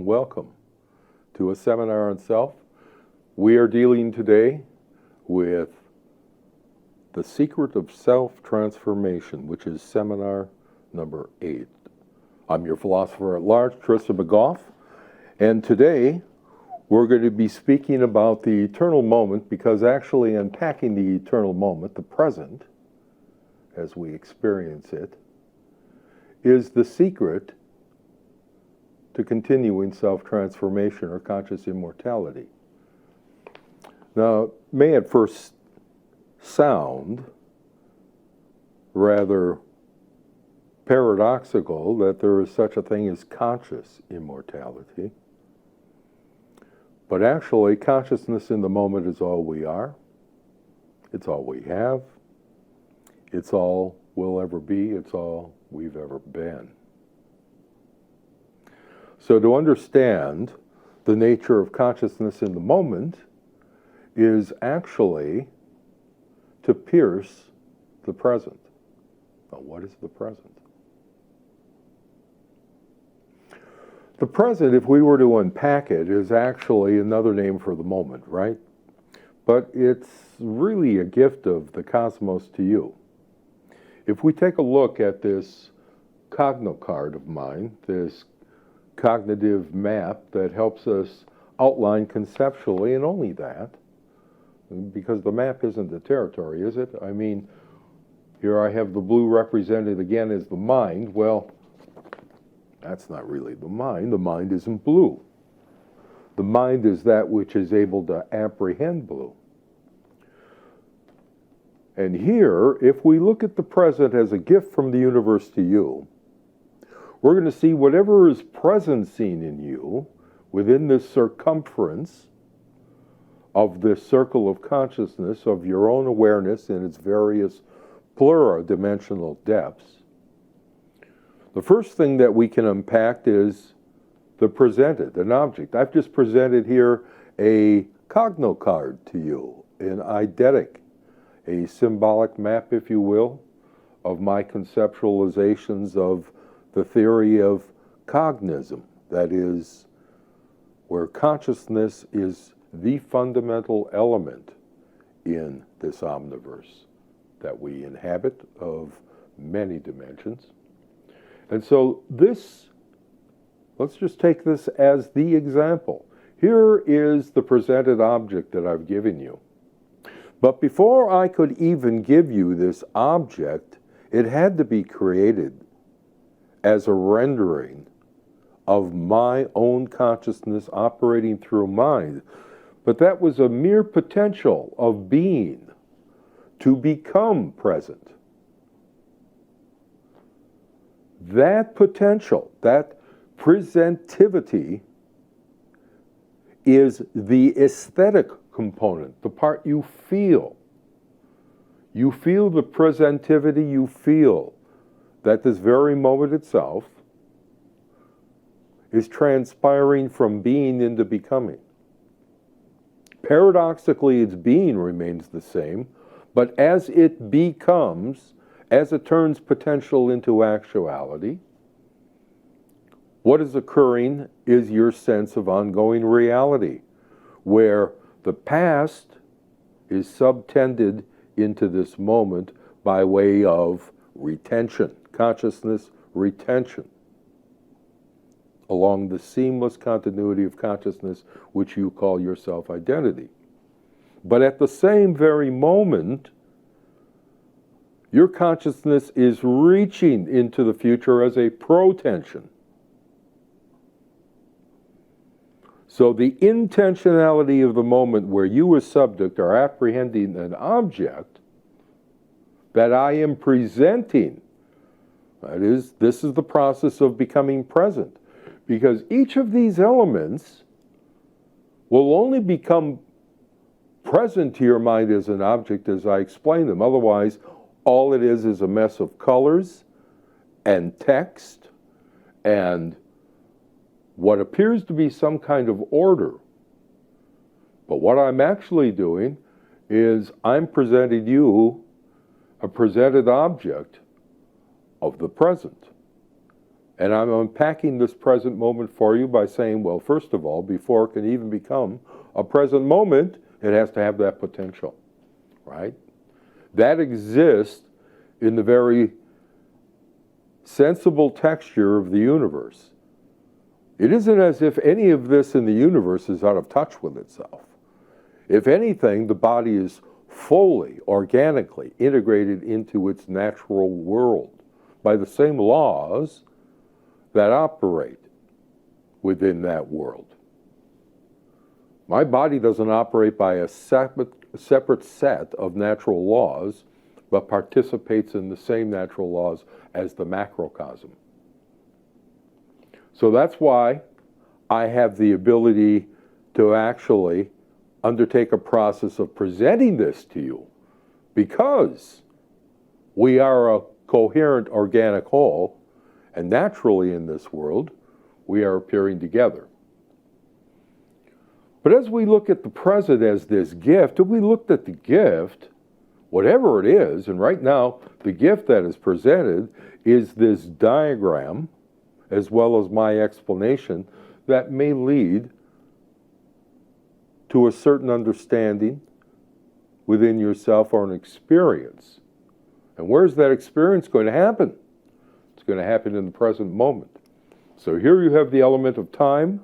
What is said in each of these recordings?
welcome to a seminar on self. We are dealing today with the secret of self-transformation, which is seminar number 8. I'm your philosopher at large, Tristan McGough, and today we're going to be speaking about the eternal moment, because actually unpacking the eternal moment, the present, as we experience it, is the secret to continuing self-transformation or conscious immortality. Now, it may at first sound rather paradoxical that there is such a thing as conscious immortality, but actually consciousness in the moment is all we are, it's all we have, it's all we'll ever be, it's all we've ever been. So to understand the nature of consciousness in the moment is actually to pierce the present. Now, what is the present? The present, if we were to unpack it, is actually another name for the moment, right? But it's really a gift of the cosmos to you. If we take a look at this cogno card of mine, this cognitive map that helps us outline conceptually, and only that, because the map isn't the territory, is it? I mean, here I have the blue represented again as the mind. Well, that's not really the mind. The mind isn't blue. The mind is that which is able to apprehend blue. And here, if we look at the present as a gift from the universe to you, we're going to see whatever is present seen in you within this circumference of this circle of consciousness of your own awareness in its various pluridimensional depths. The first thing that we can unpack is the presented, an object. I've just presented here a cogno card to you, an eidetic, a symbolic map, if you will, of my conceptualizations of the theory of cognism, that is, where consciousness is the fundamental element in this omniverse that we inhabit of many dimensions. And so this, let's just take this as the example. Here is the presented object that I've given you. But before I could even give you this object, it had to be created as a rendering of my own consciousness operating through mind. But that was a mere potential of being to become present. That potential, that presentivity, is the aesthetic component, the part you feel. You feel the presentivity, you feel that this very moment itself is transpiring from being into becoming. Paradoxically, its being remains the same, but as it becomes, as it turns potential into actuality, what is occurring is your sense of ongoing reality, where the past is subtended into this moment by way of retention, consciousness retention, along the seamless continuity of consciousness which you call your self-identity. But at the same very moment, your consciousness is reaching into the future as a protension. So the intentionality of the moment where you as subject are apprehending an object that I am presenting, that is, this is the process of becoming present. Because each of these elements will only become present to your mind as an object as I explain them. Otherwise, all it is a mess of colors and text and what appears to be some kind of order. But what I'm actually doing is I'm presenting you a presented object of the present. And I'm unpacking this present moment for you by saying, well, first of all, before it can even become a present moment, it has to have that potential, right? That exists in the very sensible texture of the universe. It isn't as if any of this in the universe is out of touch with itself. If anything, the body is fully, organically integrated into its natural world by the same laws that operate within that world. My body doesn't operate by a separate set of natural laws, but participates in the same natural laws as the macrocosm. So that's why I have the ability to actually undertake a process of presenting this to you, because we are a coherent organic whole, and naturally in this world, we are appearing together. But as we look at the present as this gift, if we looked at the gift, whatever it is, and right now, the gift that is presented is this diagram, as well as my explanation, that may lead to a certain understanding within yourself or an experience. And where's that experience going to happen? It's going to happen in the present moment. So here you have the element of time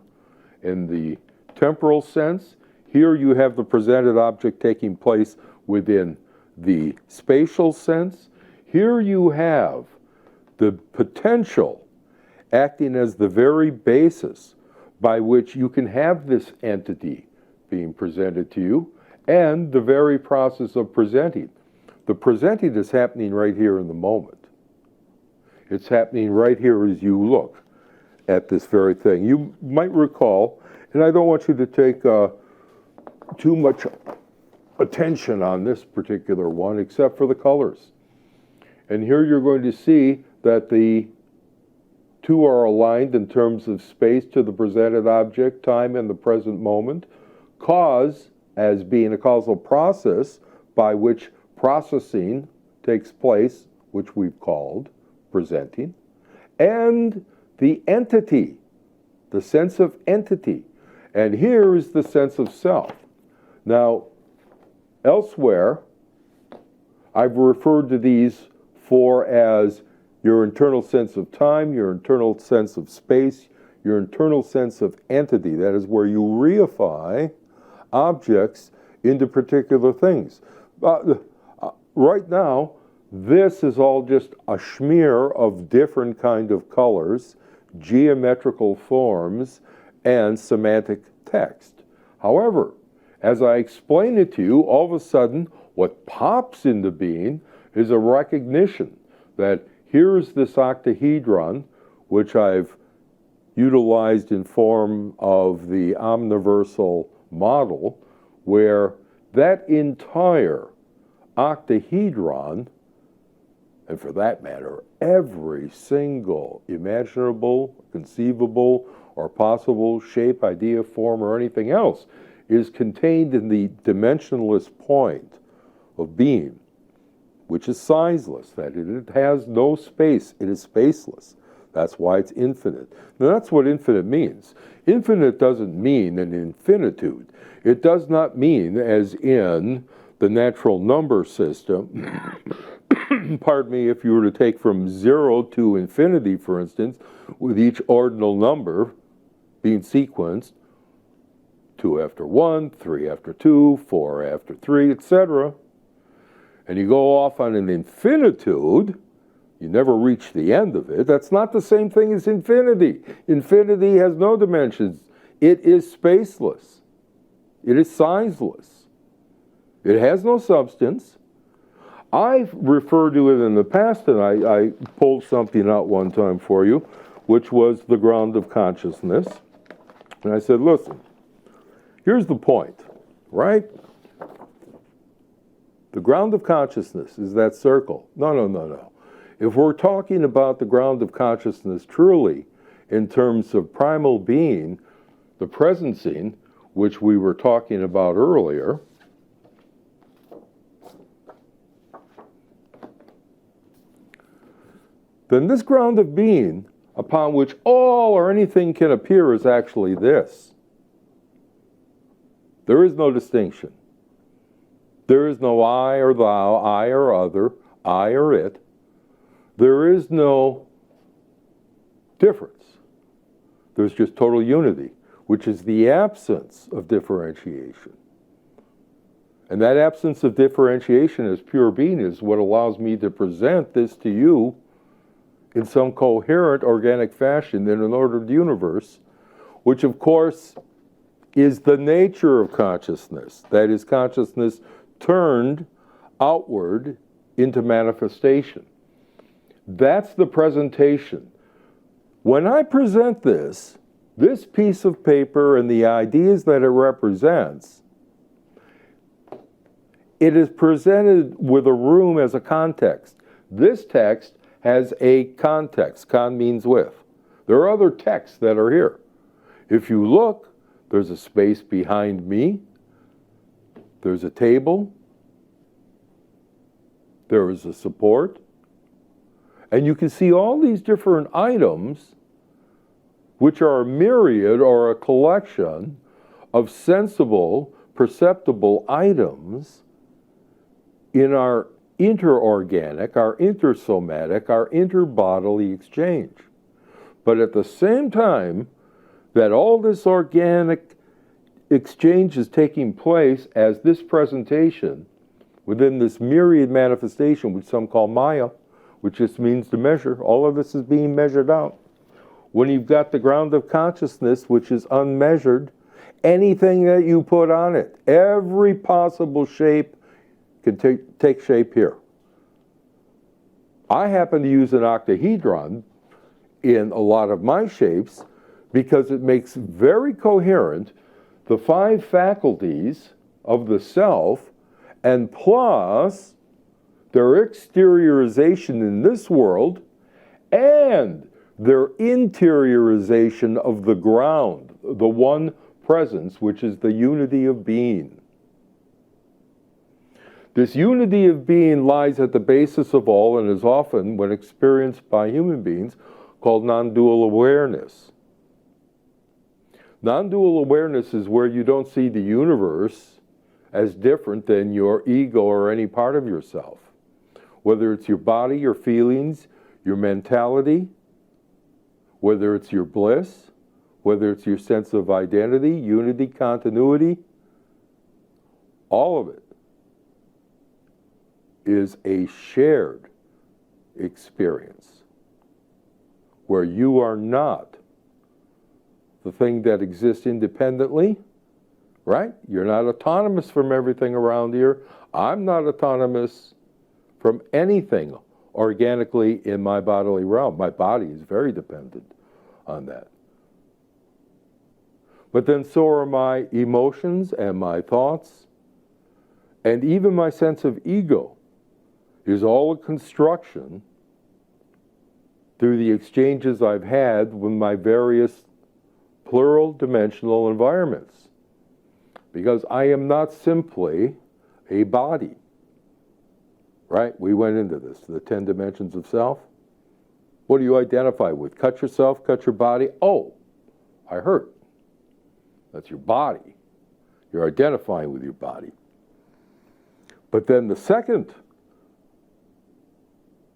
in the temporal sense. Here you have the presented object taking place within the spatial sense. Here you have the potential acting as the very basis by which you can have this entity being presented to you, and the very process of presenting. The presenting is happening right here in the moment. It's happening right here as you look at this very thing. You might recall, and I don't want you to take too much attention on this particular one, except for the colors. And here you're going to see that the two are aligned in terms of space to the presented object, time, and the present moment. Cause as being a causal process by which processing takes place, which we've called presenting, and the entity, the sense of entity. And here is the sense of self. Now, elsewhere, I've referred to these four as your internal sense of time, your internal sense of space, your internal sense of entity. That is where you reify objects into particular things. Right now, this is all just a smear of different kind of colors, geometrical forms, and semantic text. However, as I explain it to you, all of a sudden, what pops into being is a recognition that here's this octahedron, which I've utilized in form of the omniversal model, where that entire octahedron, and for that matter, every single imaginable, conceivable, or possible shape, idea, form, or anything else, is contained in the dimensionless point of being, which is sizeless, that it has no space, it is spaceless. That's why it's infinite. Now that's what infinite means. Infinite doesn't mean an infinitude. It does not mean, as in the natural number system, pardon me, if you were to take from 0 to infinity, for instance, with each ordinal number being sequenced, 2 after 1, 3 after 2, 4 after 3, etc., and you go off on an infinitude, you never reach the end of it. That's not the same thing as infinity. Infinity has no dimensions. It is spaceless. It is sizeless. It has no substance. I've referred to it in the past, and I pulled something out one time for you, which was the ground of consciousness. And I said, listen, here's the point, right? The ground of consciousness is that circle. No. If we're talking about the ground of consciousness truly in terms of primal being, the presencing, which we were talking about earlier, then this ground of being upon which all or anything can appear is actually this. There is no distinction. There is no I or thou, I or other, I or it. There is no difference. There's just total unity, which is the absence of differentiation. And that absence of differentiation as pure being is what allows me to present this to you in some coherent, organic fashion in an ordered universe, which of course is the nature of consciousness. That is, consciousness turned outward into manifestation. That's the presentation. When I present this piece of paper and the ideas that it represents, it is presented with a room as a context. This text has a context. Con means with. There are other texts that are here. If you look, there's a space behind me. There's a table. There is a support. And you can see all these different items, which are a myriad or a collection of sensible, perceptible items in our interorganic, our intersomatic, our interbodily exchange. But at the same time that all this organic exchange is taking place as this presentation within this myriad manifestation, which some call Maya, which just means to measure, all of this is being measured out. When you've got the ground of consciousness, which is unmeasured, anything that you put on it, every possible shape can take shape here. I happen to use an octahedron in a lot of my shapes because it makes very coherent the 5 faculties of the self and plus their exteriorization in this world and their interiorization of the ground, the one presence, which is the unity of being. This unity of being lies at the basis of all and is often, when experienced by human beings, called non-dual awareness. Non-dual awareness is where you don't see the universe as different than your ego or any part of yourself. Whether it's your body, your feelings, your mentality, whether it's your bliss, whether it's your sense of identity, unity, continuity, all of it is a shared experience where you are not the thing that exists independently, right? You're not autonomous from everything around here. I'm not autonomous from anything organically in my bodily realm. My body is very dependent on that. But then so are my emotions and my thoughts, and even my sense of ego is all a construction through the exchanges I've had with my various plural dimensional environments. Because I am not simply a body. Right? We went into this, the 10 dimensions of self. What do you identify with? Cut yourself, cut your body. Oh, I hurt. That's your body. You're identifying with your body. But then the second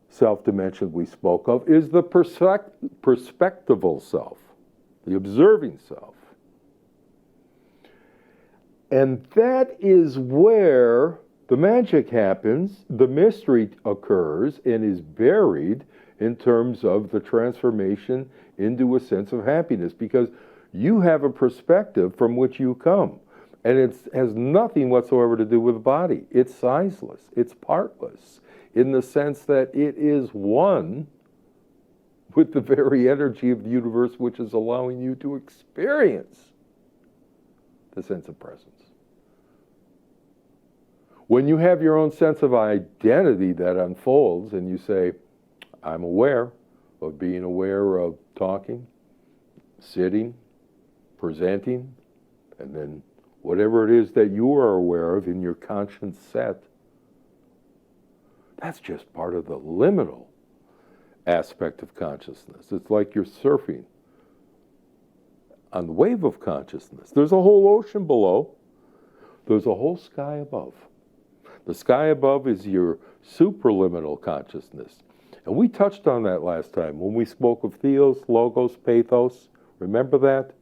self-dimension we spoke of is the perspectival self, the observing self. And that is where the magic happens, the mystery occurs, and is buried in terms of the transformation into a sense of happiness, because you have a perspective from which you come. And it has nothing whatsoever to do with the body. It's sizeless. It's partless in the sense that it is one with the very energy of the universe, which is allowing you to experience the sense of presence. When you have your own sense of identity that unfolds and you say, I'm aware of being aware of talking, sitting, presenting, and then whatever it is that you are aware of in your conscience set, that's just part of the liminal. aspect of consciousness. It's like you're surfing on the wave of consciousness. There's a whole ocean below. There's a whole sky above. The sky above is your supraliminal consciousness. And we touched on that last time when we spoke of theos, logos, pathos. Remember that?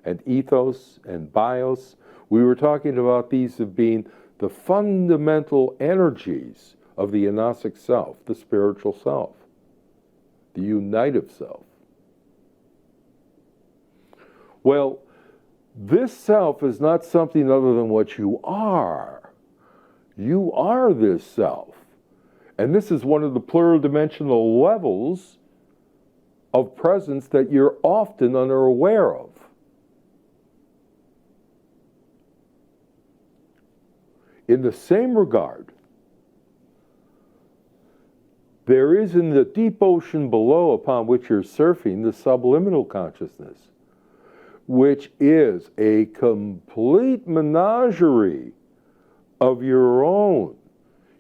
And ethos and bios. We were talking about these as being the fundamental energies of the anosic self, the spiritual self, the unitive self. Well, this self is not something other than what you are. You are this self. And this is one of the pluridimensional levels of presence that you're often unaware of. In the same regard, there is in the deep ocean below upon which you're surfing the subliminal consciousness, which is a complete menagerie of your own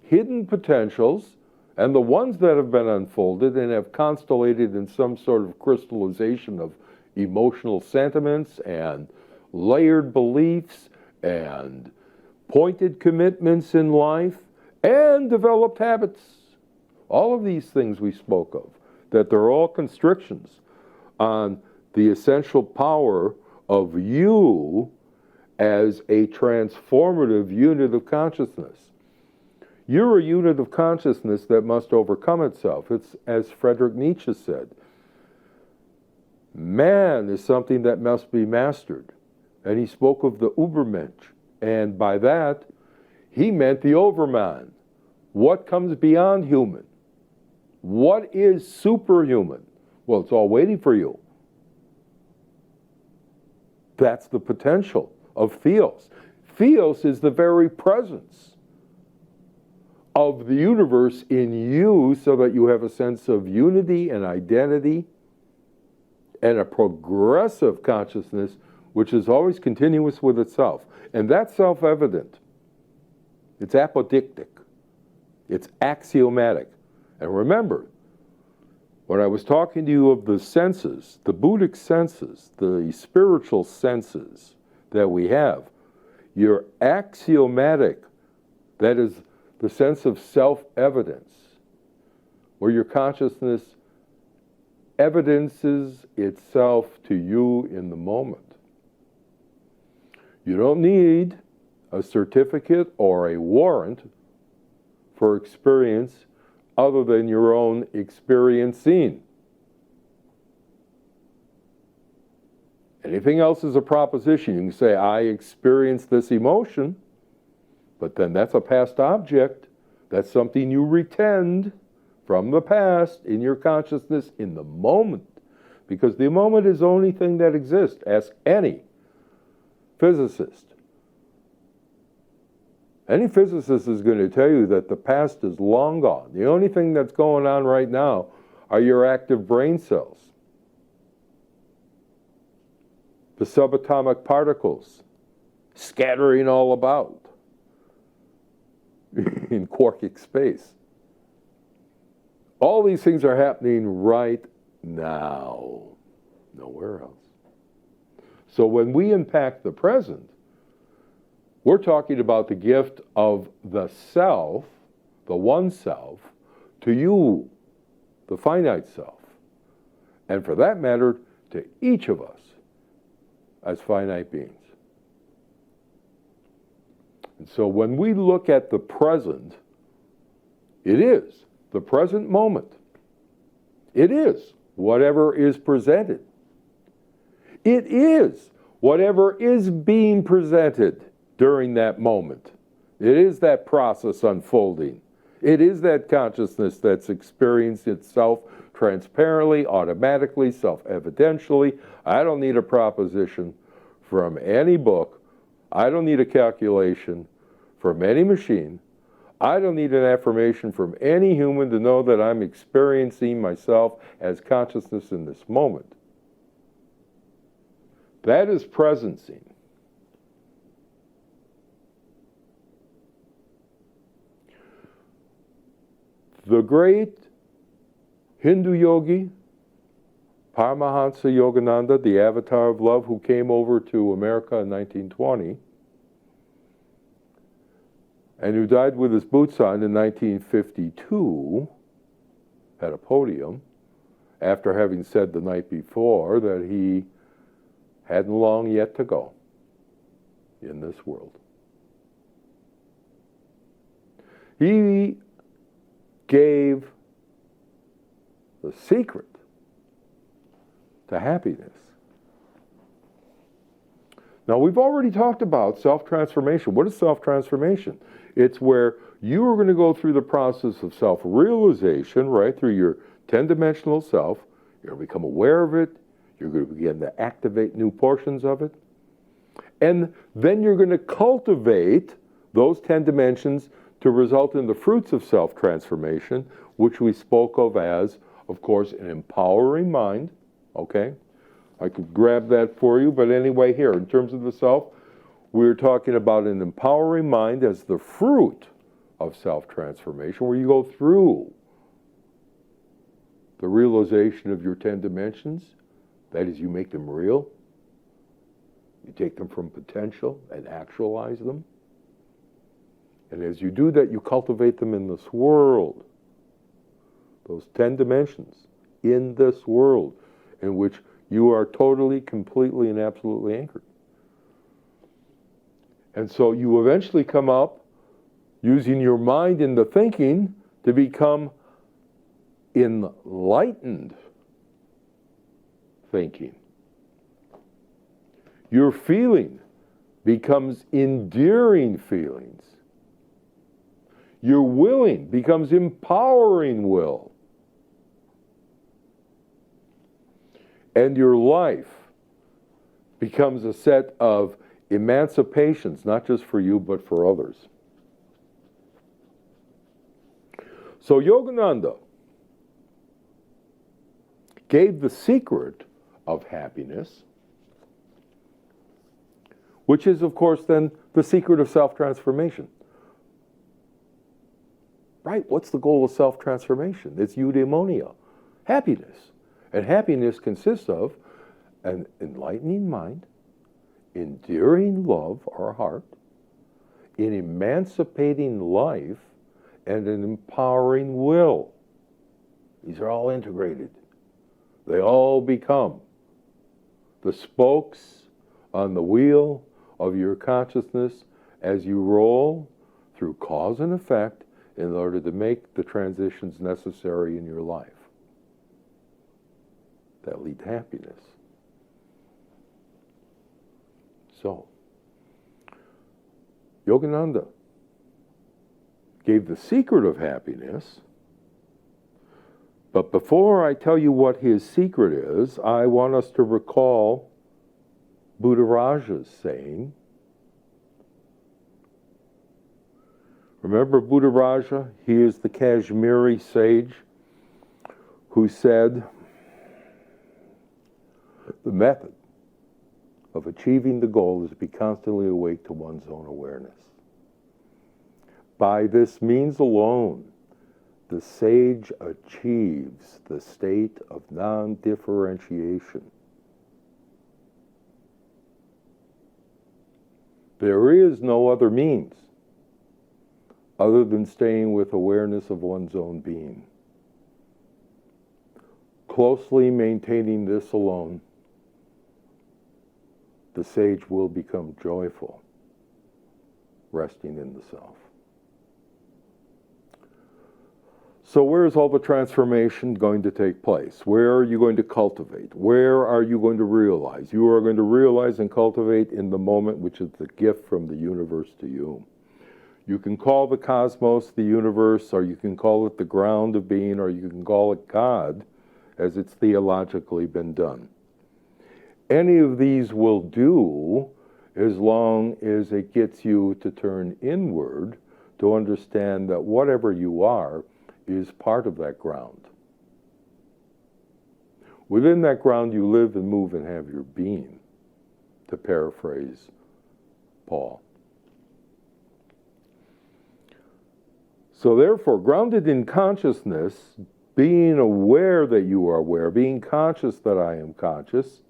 hidden potentials and the ones that have been unfolded and have constellated in some sort of crystallization of emotional sentiments and layered beliefs and pointed commitments in life and developed habits. All of these things we spoke of, that they're all constrictions on the essential power of you as a transformative unit of consciousness. You're a unit of consciousness that must overcome itself. It's as Friedrich Nietzsche said, man is something that must be mastered. And he spoke of the Übermensch. And by that, he meant the Overman. What comes beyond human? What is superhuman? Well, it's all waiting for you. That's the potential of theos. Theos is the very presence of the universe in you so that you have a sense of unity and identity and a progressive consciousness which is always continuous with itself. And that's self-evident. It's apodictic. It's axiomatic. And remember, when I was talking to you of the senses, the Buddhic senses, the spiritual senses that we have, you're axiomatic. That is the sense of self-evidence, where your consciousness evidences itself to you in the moment. You don't need a certificate or a warrant for experience other than your own experiencing. Anything else is a proposition. You can say, I experienced this emotion, but then that's a past object. That's something you retend from the past in your consciousness in the moment. Because the moment is the only thing that exists. Ask any physicist. Any physicist is going to tell you that the past is long gone. The only thing that's going on right now are your active brain cells. The subatomic particles scattering all about in quarkic space. All these things are happening right now, nowhere else. So when we impact the present, we're talking about the gift of the self, the one self, to you, the finite self. And for that matter, to each of us as finite beings. And so when we look at the present, it is the present moment. It is whatever is presented. It is whatever is being presented during that moment. It is that process unfolding. It is that consciousness that's experienced itself transparently, automatically, self-evidentially. I don't need a proposition from any book. I don't need a calculation from any machine. I don't need an affirmation from any human to know that I'm experiencing myself as consciousness in this moment. That is presencing. The great Hindu yogi, Paramahansa Yogananda, the avatar of love who came over to America in 1920 and who died with his boots on in 1952 at a podium after having said the night before that he hadn't long yet to go in this world. He gave the secret to happiness. Now, we've already talked about self-transformation. What is self-transformation? It's where you are going to go through the process of self-realization, right, through your 10-dimensional self. You're going to become aware of it. You're going to begin to activate new portions of it. And then you're going to cultivate those 10 dimensions to result in the fruits of self-transformation, which we spoke of course, an empowering mind. Okay? I could grab that for you, but anyway, here, in terms of the self, we're talking about an empowering mind as the fruit of self-transformation, where you go through the realization of your 10 dimensions. That is, you make them real. You take them from potential and actualize them. And as you do that, you cultivate them in this world. Those 10 dimensions in this world in which you are totally, completely, and absolutely anchored. And so you eventually come up using your mind in the thinking to become enlightened thinking. Your feeling becomes endearing feelings. Your willing becomes empowering will. And your life becomes a set of emancipations, not just for you, but for others. So Yogananda gave the secret of happiness, which is, of course, then the secret of self-transformation. Right? What's the goal of self-transformation? It's eudaimonia, happiness. And happiness consists of an enlightening mind, endearing love or heart, an emancipating life, and an empowering will. These are all integrated. They all become the spokes on the wheel of your consciousness as you roll through cause and effect in order to make the transitions necessary in your life that lead to happiness. So, Yogananda gave the secret of happiness, but before I tell you what his secret is, I want us to recall Buddharaja's saying. Remember Buddharaja? He is the Kashmiri sage who said, the method of achieving the goal is to be constantly awake to one's own awareness. By this means alone, the sage achieves the state of non-differentiation. There is no other means other than staying with awareness of one's own being. Closely maintaining this alone, the sage will become joyful, resting in the self. So where is all the transformation going to take place? Where are you going to cultivate? Where are you going to realize? You are going to realize and cultivate in the moment, which is the gift from the universe to you. You can call the cosmos the universe, or you can call it the ground of being, or you can call it God, as it's theologically been done. Any of these will do as long as it gets you to turn inward to understand that whatever you are is part of that ground. Within that ground you live and move and have your being, to paraphrase Paul. So therefore, grounded in consciousness being aware that you are aware, being conscious that I am conscious,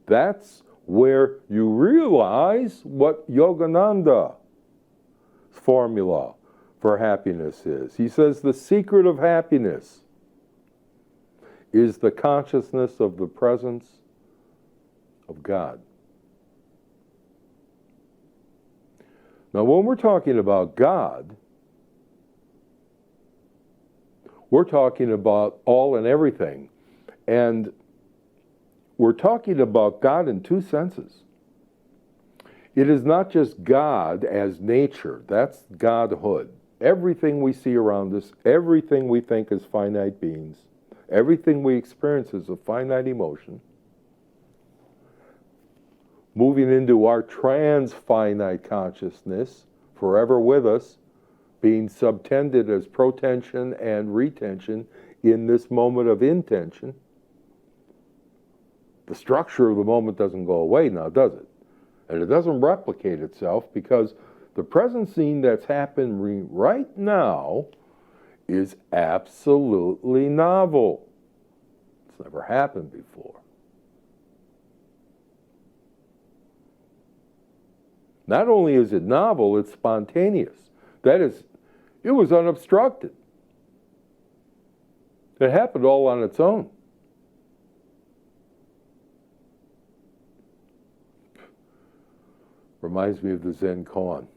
that's where you realize what Yogananda's formula for happiness is. He says the secret of happiness is the consciousness of the presence of God. Now, when we're talking about God, we're talking about all and everything. And we're talking about God in two senses. It is not just God as nature. That's Godhood. Everything we see around us, everything we think is finite beings, everything we experience is a finite emotion, moving into our trans-finite consciousness, forever with us, being subtended as protension and retention in this moment of intention. The structure of the moment doesn't go away now, does it? And it doesn't replicate itself because the present scene that's happening right now is absolutely novel. It's never happened before. Not only is it novel, it's spontaneous. That is, it was unobstructed. It happened all on its own. Reminds me of the Zen koan.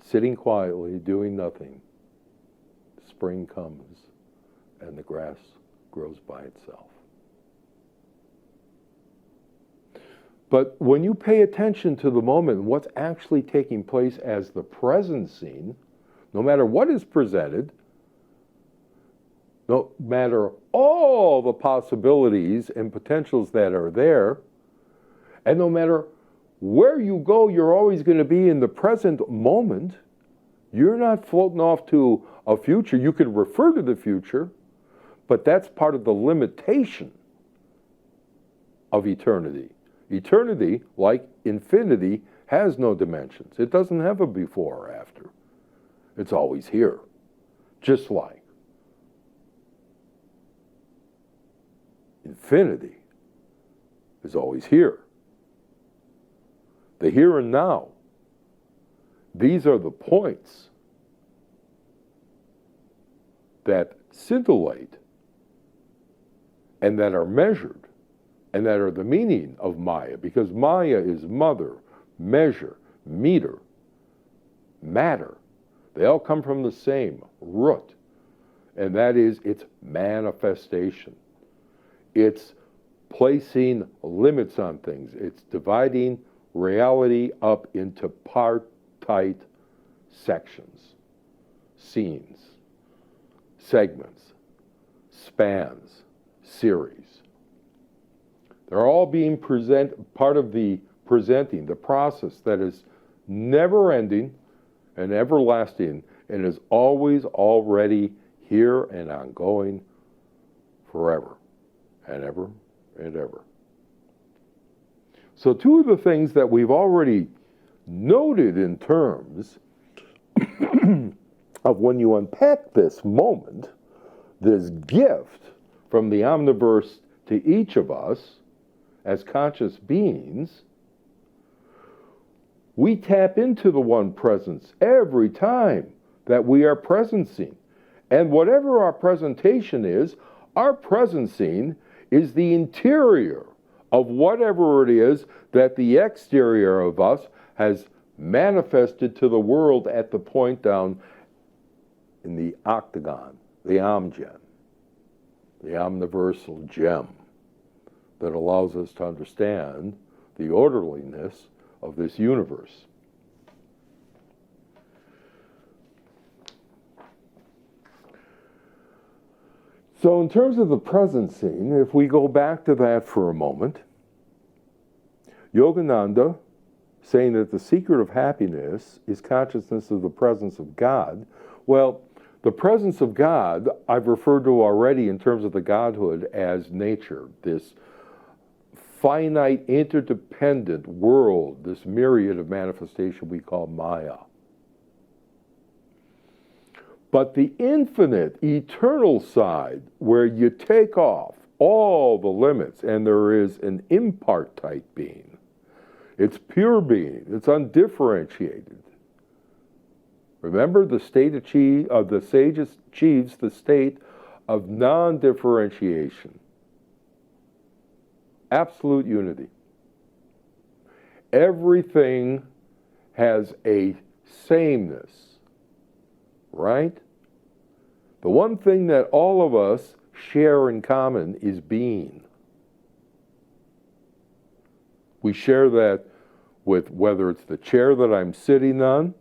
Sitting quietly, doing nothing. Spring comes and the grass grows by itself. But when you pay attention to the moment and what's actually taking place as the present scene, no matter what is presented, no matter all the possibilities and potentials that are there, and no matter where you go, you're always going to be in the present moment. You're not floating off to a future. You could refer to the future, but that's part of the limitation of eternity. Eternity, like infinity, has no dimensions. It doesn't have a before or after. It's always here, just like infinity is always here. The here and now. These are the points that scintillate and that are measured and that are the meaning of Maya, because Maya is mother, measure, meter, matter. They all come from the same root, and that is its manifestation. It's placing limits on things. It's dividing reality up into partite sections, scenes, segments, spans, series. They're all being part of the presenting, the process that is never ending and everlasting and is always already here and ongoing forever and ever and ever. So two of the things that we've already noted in terms of when you unpack this moment, this gift from the omniverse to each of us as conscious beings, we tap into the one presence every time that we are presencing. And whatever our presentation is, our presencing is the interior of whatever it is that the exterior of us has manifested to the world at the point down in the octagon, the omgen, the omniversal gem that allows us to understand the orderliness of this universe. So in terms of the present scene, if we go back to that for a moment, Yogananda, saying that the secret of happiness is consciousness of the presence of God. Well, the presence of God, I've referred to already in terms of the Godhood as nature, this finite, interdependent world, this myriad of manifestation we call Maya. But the infinite, eternal side, where you take off all the limits and there is an impartite being, it's pure being, it's undifferentiated. Remember, the sage achieves the state of non-differentiation, absolute unity. Everything has a sameness, right? The one thing that all of us share in common is being. We share that with whether it's the chair that I'm sitting on,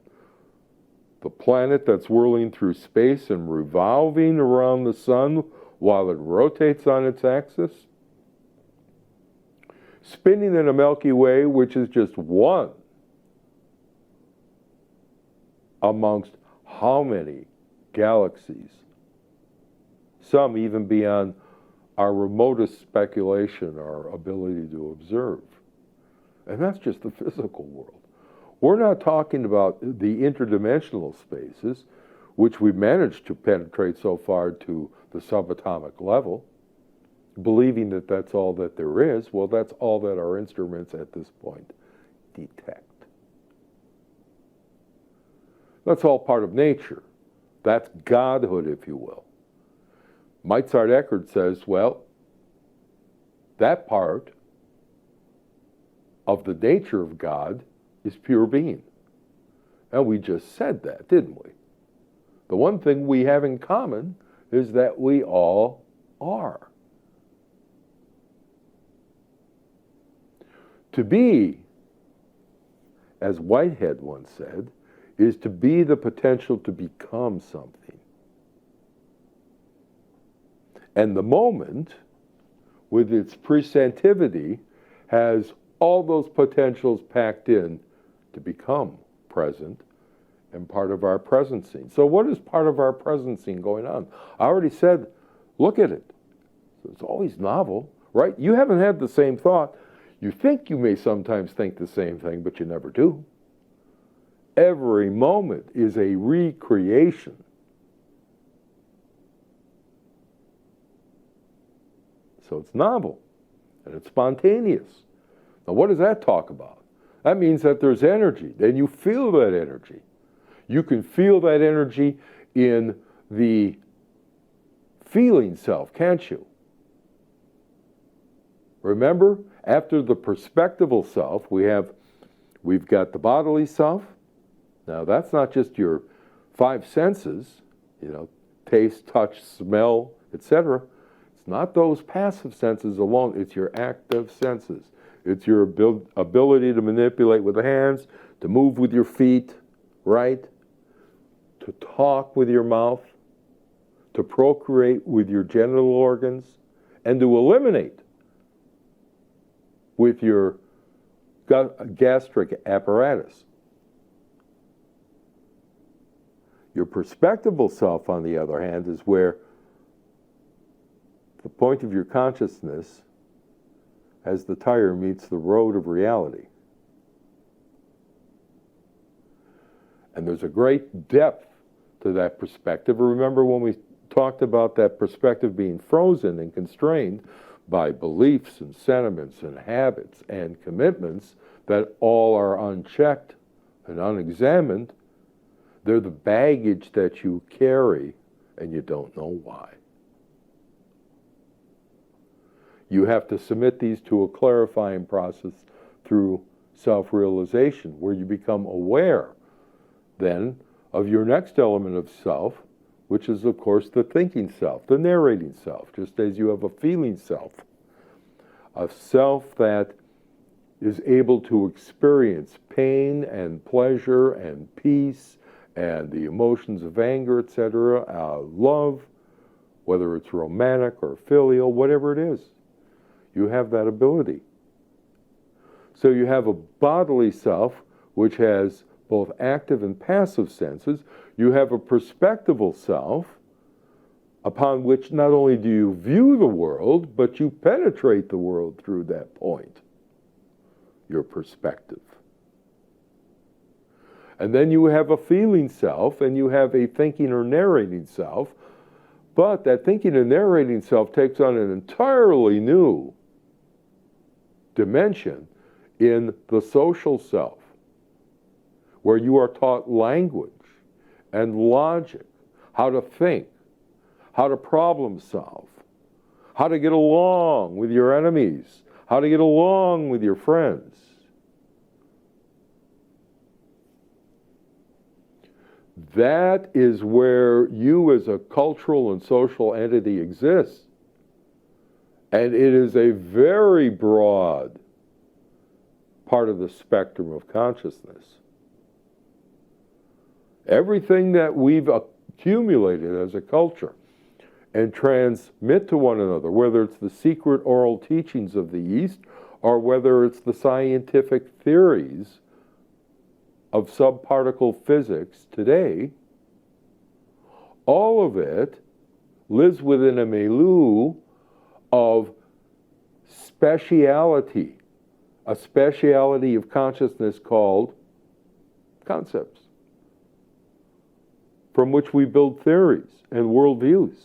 the planet that's whirling through space and revolving around the sun while it rotates on its axis, spinning in a Milky Way, which is just one amongst how many galaxies? Some even beyond our remotest speculation, our ability to observe. And that's just the physical world. We're not talking about the interdimensional spaces, which we've managed to penetrate so far to the subatomic level, believing that that's all that there is. Well, that's all that our instruments at this point detect. That's all part of nature. That's godhood, if you will. Meitzard Eckhart says, well, that part of the nature of God is pure being. And we just said that, didn't we? The one thing we have in common is that we all are. To be, as Whitehead once said, is to be the potential to become something. And the moment, with its presentivity, has all those potentials packed in to become present and part of our presencing. So what is part of our presencing going on? I already said, look at it. It's always novel, right? You haven't had the same thought. You think you may sometimes think the same thing, but you never do. Every moment is a recreation. So it's novel and it's spontaneous. Now, what does that talk about? That means that there's energy, and you feel that energy. You can feel that energy in the feeling self, can't you? Remember, after the perspectival self, we've got the bodily self. Now, that's not just your five senses, taste, touch, smell, etc. It's not those passive senses alone. It's your active senses. It's your ability to manipulate with the hands, to move with your feet, right? To talk with your mouth, to procreate with your genital organs, and to eliminate with your gastric apparatus. Your perspectival self, on the other hand, is where the point of your consciousness as the tire meets the road of reality. And there's a great depth to that perspective. Remember when we talked about that perspective being frozen and constrained by beliefs and sentiments and habits and commitments that all are unchecked and unexamined. They're the baggage that you carry and you don't know why. You have to submit these to a clarifying process through self-realization, where you become aware then of your next element of self, which is, of course, the thinking self, the narrating self, just as you have a feeling self, a self that is able to experience pain and pleasure and peace and the emotions of anger, etc., love, whether it's romantic or filial, whatever it is. You have that ability. So you have a bodily self, which has both active and passive senses. You have a perspectival self, upon which not only do you view the world, but you penetrate the world through that point, your perspective. And then you have a feeling self, and you have a thinking or narrating self. But that thinking and narrating self takes on an entirely new dimension in the social self, where you are taught language and logic, how to think, how to problem solve, how to get along with your enemies, how to get along with your friends. That is where you as a cultural and social entity exists. And it is a very broad part of the spectrum of consciousness. Everything that we've accumulated as a culture and transmit to one another, whether it's the secret oral teachings of the East or whether it's the scientific theories of subparticle physics today, all of it lives within a milieu of speciality, a speciality of consciousness called concepts, from which we build theories and worldviews.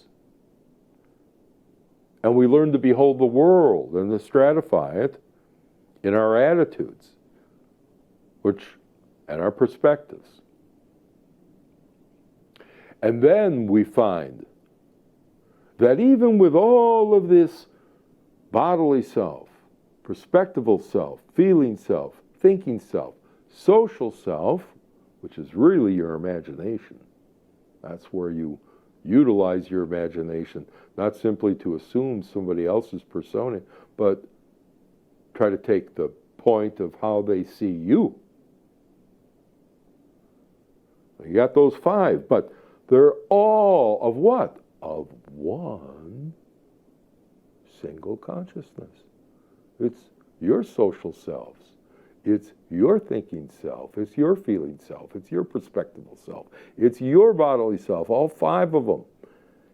And we learn to behold the world and to stratify it in our attitudes, and our perspectives. And then we find that even with all of this bodily self, perspectival self, feeling self, thinking self, social self, which is really your imagination, that's where you utilize your imagination, not simply to assume somebody else's persona, but try to take the point of how they see you. You got those five, but they're all of what? Of one single consciousness. It's your social selves. It's your thinking self. It's your feeling self. It's your perspectival self. It's your bodily self, all five of them,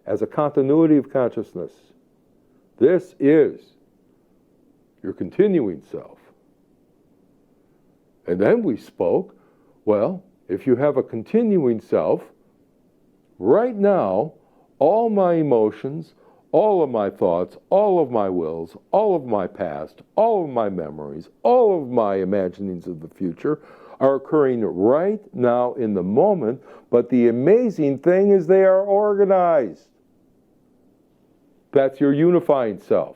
as a continuity of consciousness. This is your continuing self. And then we spoke, well, if you have a continuing self, right now, all my emotions, all of my thoughts, all of my wills, all of my past, all of my memories, all of my imaginings of the future are occurring right now in the moment, but the amazing thing is they are organized. That's your unifying self.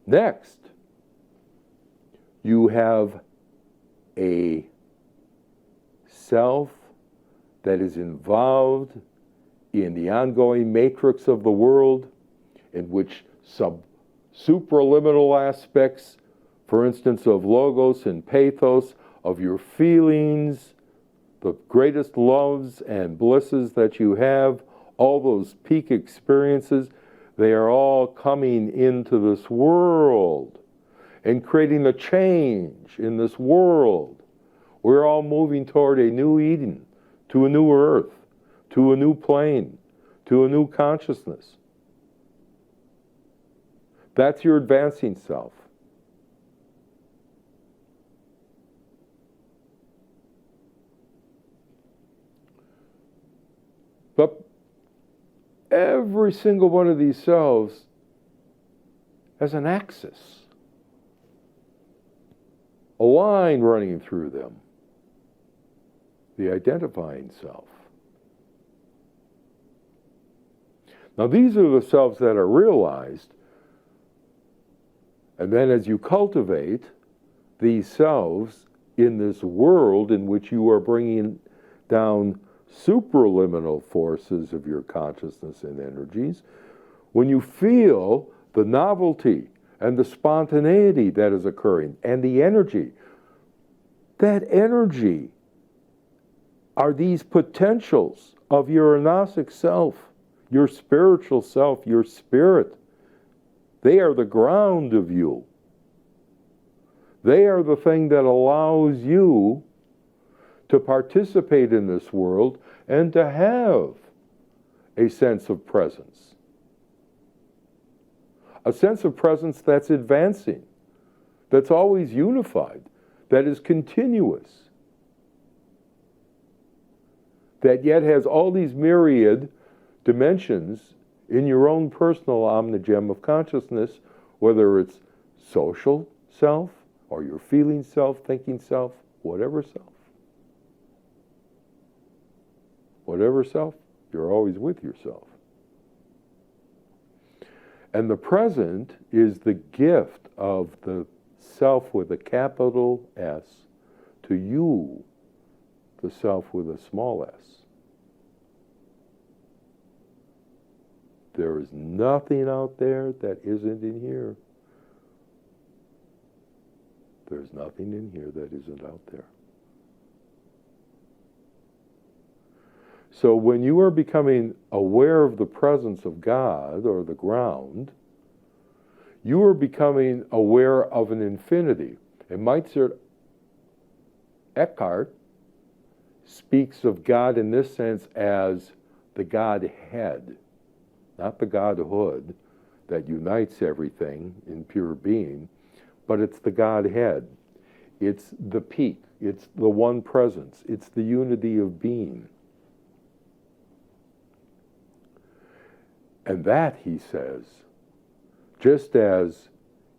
Next, you have a self that is involved in the ongoing matrix of the world, in which supraliminal aspects, for instance, of logos and pathos, of your feelings, the greatest loves and blisses that you have, all those peak experiences, they are all coming into this world and creating a change in this world. We're all moving toward a new Eden, to a new earth, to a new plane, to a new consciousness. That's your advancing self. But every single one of these selves has an axis, a line running through them, the identifying self. Now these are the selves that are realized, and then as you cultivate these selves in this world in which you are bringing down supraliminal forces of your consciousness and energies, when you feel the novelty and the spontaneity that is occurring and the energy, that energy are these potentials of your anosic self, your spiritual self, your spirit. They are the ground of you. They are the thing that allows you to participate in this world and to have a sense of presence. A sense of presence that's advancing, that's always unified, that is continuous, that yet has all these myriad dimensions in your own personal omnigem of consciousness, whether it's social self or your feeling self, thinking self, whatever self. Whatever self, you're always with yourself. And the present is the gift of the self with a capital S to you, the self with a small s. There is nothing out there that isn't in here. There's nothing in here that isn't out there. So when you are becoming aware of the presence of God or the ground, you are becoming aware of an infinity. And Meister Eckhart speaks of God in this sense as the Godhead, not the Godhood that unites everything in pure being, but it's the Godhead. It's the peak. It's the one presence. It's the unity of being. And that, he says, just as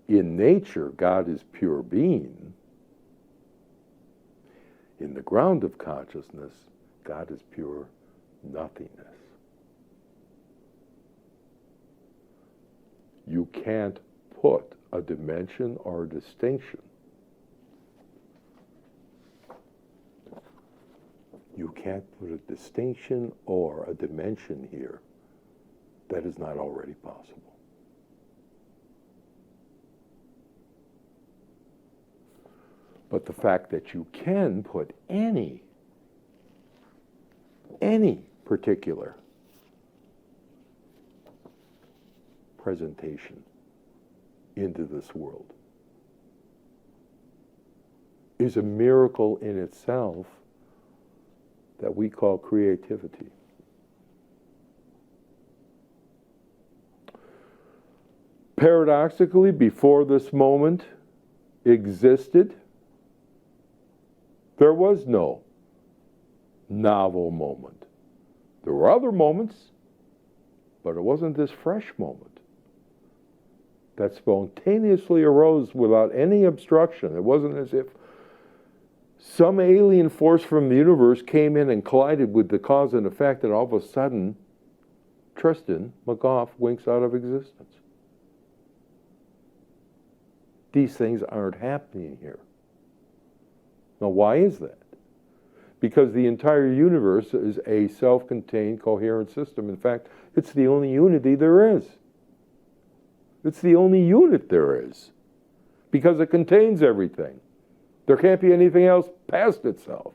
in nature God is pure being, in the ground of consciousness, God is pure nothingness. You can't put a dimension or a distinction. You can't put a distinction or a dimension here that is not already possible. But the fact that you can put any particular presentation into this world is a miracle in itself that we call creativity. Paradoxically, before this moment existed, there was no novel moment. There were other moments, but it wasn't this fresh moment that spontaneously arose without any obstruction. It wasn't as if some alien force from the universe came in and collided with the cause and effect, and all of a sudden, Tristan McGough winks out of existence. These things aren't happening here. Now, why is that? Because the entire universe is a self-contained, coherent system. In fact, it's the only unity there is. It's the only unit there is, because it contains everything. There can't be anything else past itself.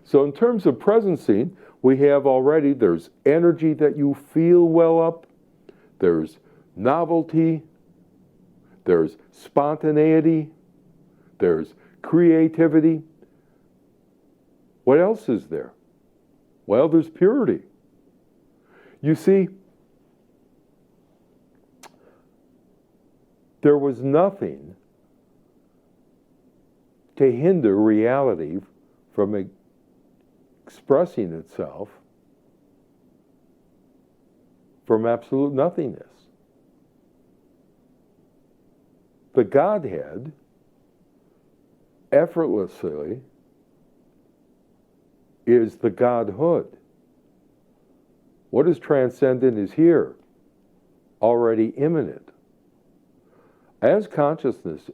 So in terms of presencing, we have already, there's energy that you feel well up, there's novelty, there's spontaneity, there's creativity. What else is there? Well, there's purity. You see, there was nothing to hinder reality from expressing itself from absolute nothingness. The Godhead effortlessly is the Godhood. What is transcendent is here, already immanent. As consciousness,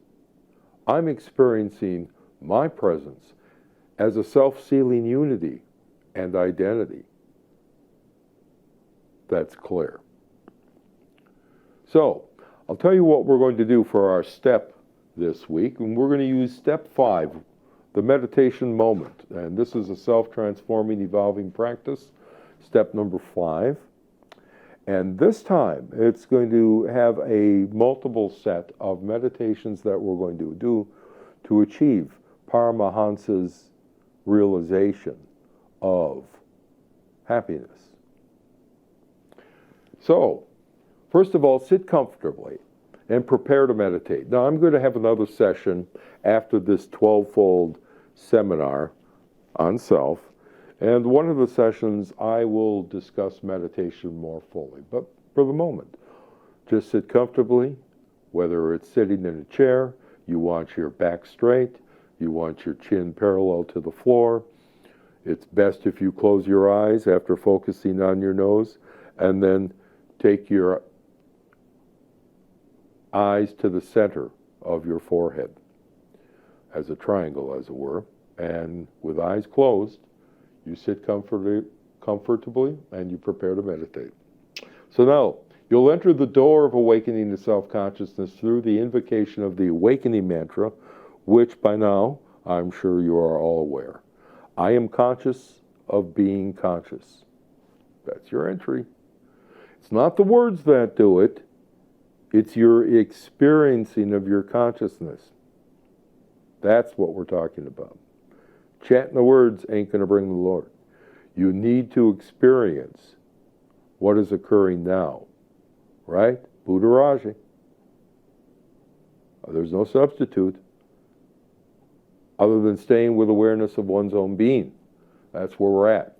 I'm experiencing my presence as a self-sealing unity and identity. That's clear. So, I'll tell you what we're going to do for our step this week, and we're going to use step 5, the meditation moment. And this is a self-transforming, evolving practice, step number 5. And this time, it's going to have a multiple set of meditations that we're going to do to achieve Paramahansa's realization of happiness. So, first of all, sit comfortably. and prepare to meditate. Now, I'm going to have another session after this 12-fold seminar on self, and one of the sessions I will discuss meditation more fully. But for the moment, just sit comfortably, whether it's sitting in a chair, you want your back straight, you want your chin parallel to the floor. It's best if you close your eyes after focusing on your nose, and then take your eyes to the center of your forehead, as a triangle, as it were. And with eyes closed, you sit comfortably and you prepare to meditate. So now, you'll enter the door of awakening to self-consciousness through the invocation of the awakening mantra, which by now, I'm sure you are all aware. I am conscious of being conscious. That's your entry. It's not the words that do it. It's your experiencing of your consciousness. That's what we're talking about. Chanting the words ain't going to bring the Lord. You need to experience what is occurring now. Right? Buddharaji. There's no substitute other than staying with awareness of one's own being. That's where we're at.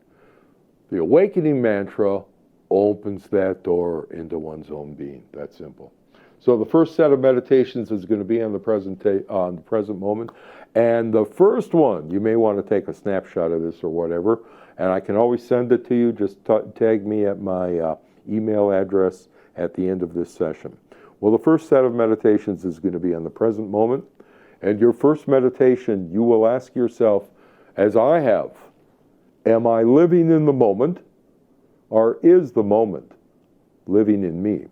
The awakening mantra opens that door into one's own being. That's simple. So the first set of meditations is going to be on the present moment. And the first one, you may want to take a snapshot of this or whatever, and I can always send it to you. Just tag me at my email address at the end of this session. Well, the first set of meditations is going to be on the present moment. And your first meditation, you will ask yourself, as I have, am I living in the moment, or is the moment living in me?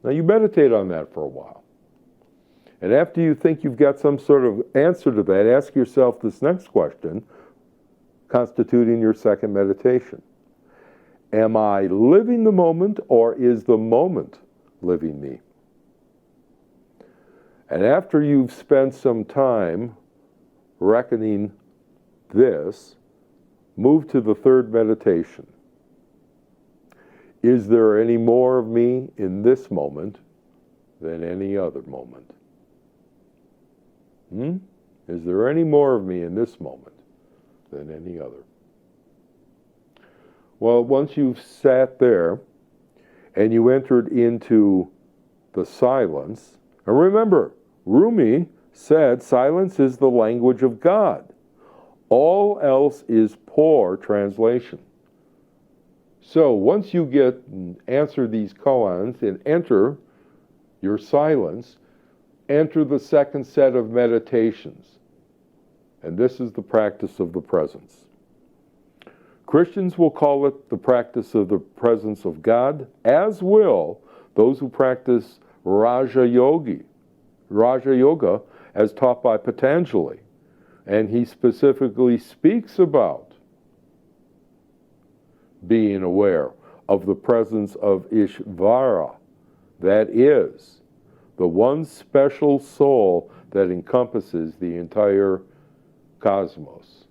Now you meditate on that for a while. And after you think you've got some sort of answer to that, ask yourself this next question, constituting your second meditation. Am I living the moment, or is the moment living me? And after you've spent some time reckoning this, move to the third meditation. Is there any more of me in this moment than any other moment? Is there any more of me in this moment than any other? Well, once you've sat there and you entered into the silence, and remember, Rumi said silence is the language of God. All else is poor translation. So once you get and answer these koans and enter your silence, enter the second set of meditations. And this is the practice of the presence. Christians will call it the practice of the presence of God, as will those who practice Raja Yoga, as taught by Patanjali. And he specifically speaks about being aware of the presence of Ishvara, that is, the one special soul that encompasses the entire cosmos.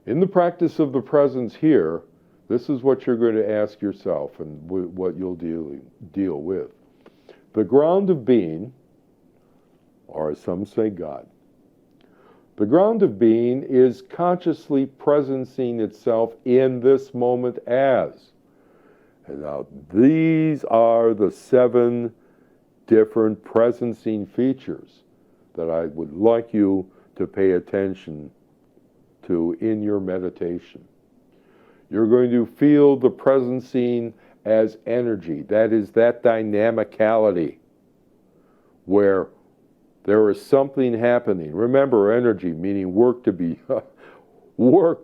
In the practice of the presence here, this is what you're going to ask yourself and what you'll deal with. The ground of being, or as some say, God. The ground of being is consciously presencing itself in this moment as. And now these are the 7 different presencing features that I would like you to pay attention to in your meditation. You're going to feel the presencing as energy. That is that dynamicality where there is something happening. Remember, energy meaning work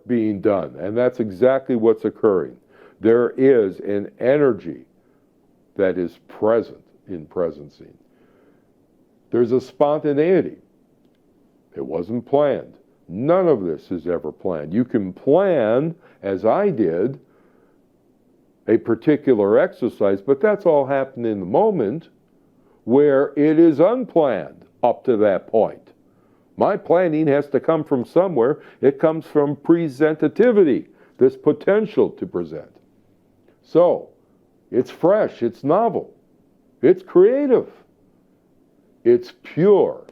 being done, and that's exactly what's occurring. There is an energy that is present in presencing. There's a spontaneity. It wasn't planned. None of this is ever planned. You can plan, as I did, a particular exercise, but that's all happened in the moment where it is unplanned up to that point. My planning has to come from somewhere. It comes from presentativity, this potential to present. So, it's fresh, it's novel. It's creative. It's pure.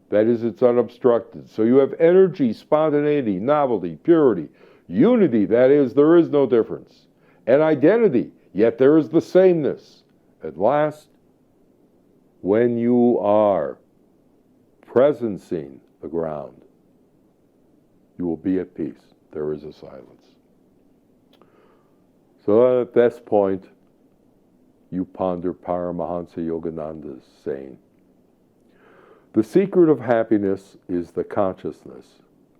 That is, it's unobstructed. So you have energy, spontaneity, novelty, purity, unity. That is, there is no difference. And identity, yet there is the sameness. At last, when you are presencing the ground, you will be at peace. There is a silence. So at this point, you ponder Paramahansa Yogananda's saying, the secret of happiness is the consciousness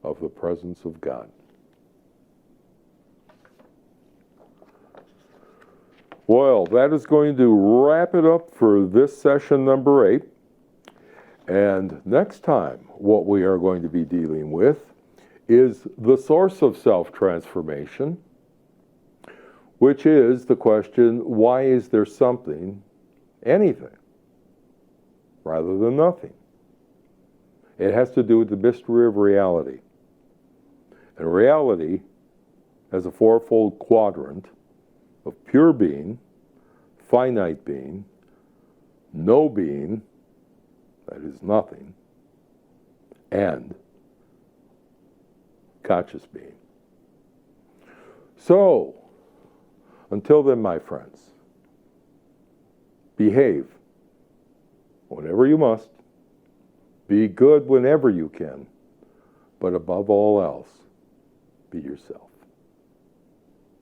of the presence of God. Well, that is going to wrap it up for this session number 8. And next time, what we are going to be dealing with is the source of self-transformation, which is the question, why is there something, anything, rather than nothing? It has to do with the mystery of reality. And reality has a fourfold quadrant of pure being, finite being, no being, that is nothing, and conscious being. So, until then, my friends, behave whenever you must, be good whenever you can, but above all else, be yourself.